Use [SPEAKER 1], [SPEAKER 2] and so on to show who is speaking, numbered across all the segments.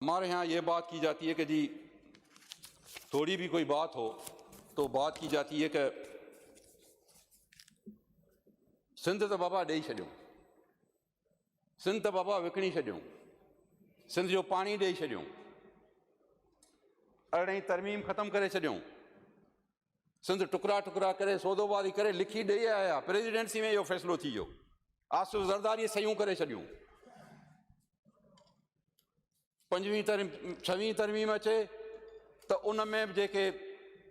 [SPEAKER 1] हमारे यहाँ ये बात की जाती है कि जी थोड़ी भी कोई बात हो तो बात की जाती है कि सिंध तो बाबा ॾेई छॾियो, सिंध तो बाबा विकिणी छॾियो, सिंध जो पानी ॾेई छॾियो, 18वीं तरमीम ख़त्म करे छॾियो, सिंध टुकड़ा टुकड़ा करे सौदोबाजी करे लिखी ॾेई आया, प्रेसिडेंसी में इहो फ़ैसिलो थी वियो, आसिफ ज़रदारी सयूं करे छॾियूं। 6वीं तरमीम अचे तो उन में जेके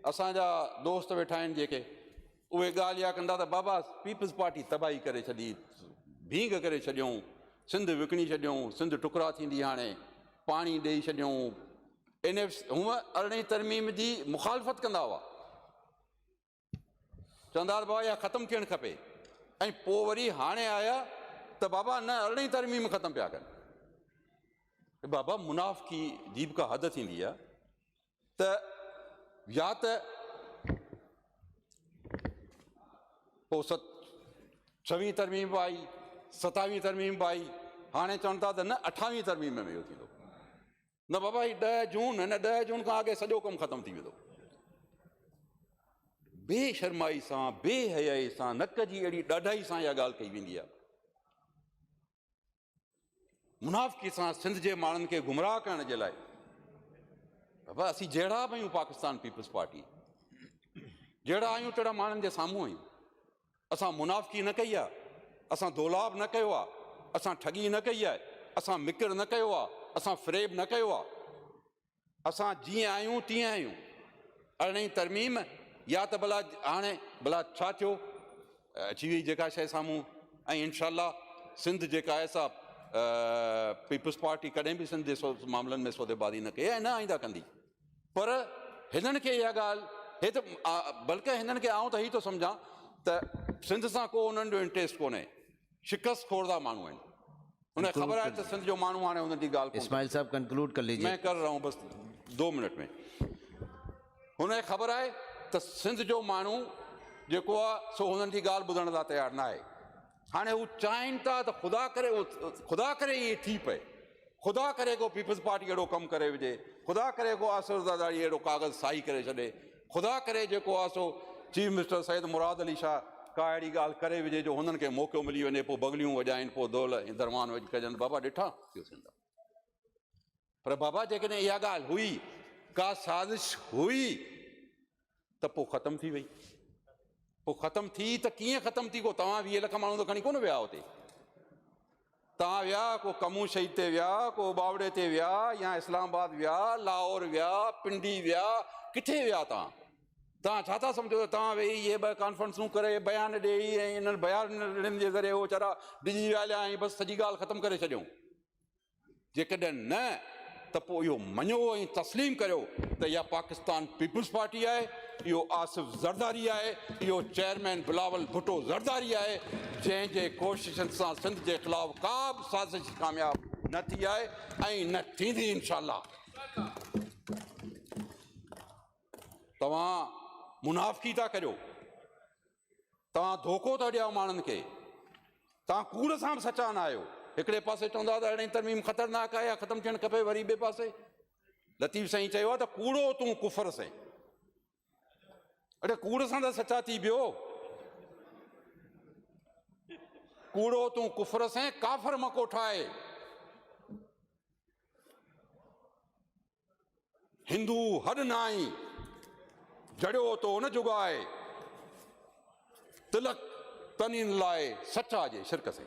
[SPEAKER 1] असांजा दोस्त वेठा आहिनि जेके उहे ॻाल्हि इहा कंदा त बाबा पीपल्स पार्टी तबाही करे छॾी, भींग करे छॾियऊं, सिंध विकिणी छॾियऊं, सिंध टुकड़ा थींदी हाणे, पाणी ॾेई छॾियऊं। इन हूअं 18वीं तरमीम जी मुखालफ़त कंदा हुआ, चवंदा हुआ बाबा इहा ख़तमु थियणु खपे, ऐं पोइ वरी हाणे आया त बाबा न 18वीं तरमीम ख़तमु पिया कनि। बाबा मुनाफ़िकी जी बि का हद थींदी आहे त या त पोइ 6वीं तरमीम बि आई, 27वीं तरमीम बि आई, हाणे चवनि था त न 28वीं तरमीम में इहो थींदो। न बाबा ही 10 जून न 10 जून खां अॻे सॼो कमु ख़तमु थी वेंदो। बेशर्माई सां बेहयाई सां नक जी अहिड़ी ॾाढाई सां इहा ॻाल्हि कई वेंदी आहे। मुनाफ़िकी सां सिंध जे माण्हुनि खे गुमराह करण जे लाइ बाबा असीं जहिड़ा बि आहियूं, पाकिस्तान पीपल्स पार्टी जहिड़ा आहियूं तहिड़ा माण्हुनि जे साम्हूं आहियूं। असां मुनाफ़िकी न कई आहे, असां दोलाब न कयो आहे, असां ठगी न कई आहे, असां मिकिर न कयो आहे, असां फ़रेब न कयो आहे। असां जीअं आहियूं तीअं आहियूं। 18वीं तरमीम या त भला हाणे भला छा थियो, अची वई जेका शइ साम्हूं, ऐं इंशाअल्लाह सिंध जेका आहे सा पीपल्स पार्टी कॾहिं बि सिंध जे मामलनि में सौदेबाज़ी न कई ऐं न आईंदा कंदी। पर हिननि खे इहा ॻाल्हि हे त बल्कि हिननि खे आऊं त ही थो सम्झां त सिंध सां को उन्हनि जो इंट्रेस्ट कोन्हे, शिकस्त खोड़दा माण्हू आहिनि। उन्हें ख़बर आहे त सिंध जो माण्हू हाणे उन जी ॻाल्हि
[SPEAKER 2] इस्माइल साहब कंक्लूड कर लीजिए।
[SPEAKER 1] मैं कर रहा हूँ बस 2 मिनट में। उन्हें ख़बर आहे त सिंध जो माण्हू जेको आहे सो हुननि जी ॻाल्हि ॿुधण लाइ तयारु न आहे। हाणे हू चाहिनि था त ख़ुदा करे इहे थी पए, ख़ुदा करे को पीपल्स पार्टी अहिड़ो कमु करे विझे, ख़ुदा करे को आसिफ ज़रदारी अहिड़ो कागज़ साई करे छॾे, ख़ुदा करे जेको आहे सो चीफ मिनिस्टर सैयद मुराद अली शाह का अहिड़ी ॻाल्हि करे विझे जो हुननि खे मौक़ो मिली वञे, पोइ बगलियूं वॼाइनि, पोइ दौल दरमान वॼी कजनि। बाबा ॾिठा थियो थींदा। पर बाबा जेकॾहिं इहा ॻाल्हि हुई, का साज़िश हुई त पोइ ख़तमु थी वई। पोइ ख़तमु थी त कीअं ख़तमु थी? को तव्हां 20 लख माण्हू त खणी कोन विया हुते। तव्हां विया को कमू शहीद ते विया, को बावड़े ते विया, या इस्लामाबाद विया, लाहौर विया, पिंडी विया, किथे विया तव्हां? तव्हां छा था सम्झो त तव्हां वेही इहे 2 कॉन्फ्रेंसूं करे बयान ॾेई ऐं इन्हनि बयान जे ज़रिए उहो चारा ॾिजी विया ऐं बसि सॼी ॻाल्हि ख़तमु करे छॾियूं? जेकॾहिं न त पोइ इहो मञो ऐं तस्लीम करियो त इहा पाकिस्तान पीपल्स पार्टी आहे, इहो आसिफ ज़रदारी आहे, इहो चेयरमैन बिलावल भुट्टो ज़रदारी आहे, जंहिंजे कोशिशनि सां सिंध जे ख़िलाफ़ु का बि साज़िश कामयाबु न थी आहे ऐं न थींदी इंशाअल्लाह। तव्हां मुनाफ़िकी था करियो, तव्हां धोखो था ॾियो माण्हुनि खे, तव्हां कूड़ सां बि सचा न आहियो। हिकिड़े पासे चवंदा त 18वीं तरमीम ख़तरनाक आहे, ख़तमु थियणु खपे, वरी ॿिए पासे लतीफ़ साईं चयो आहे त कूड़ो तूं कुफर से। अड़े कूड़ सां त सचा थी वियो, कूड़ो तूं कुफर से काफ़र मको ठाहे। हिंदू हॾ न आई जड़ियो तो न जुगाए, तिलक तनीन लाए सचा जे शिरक से।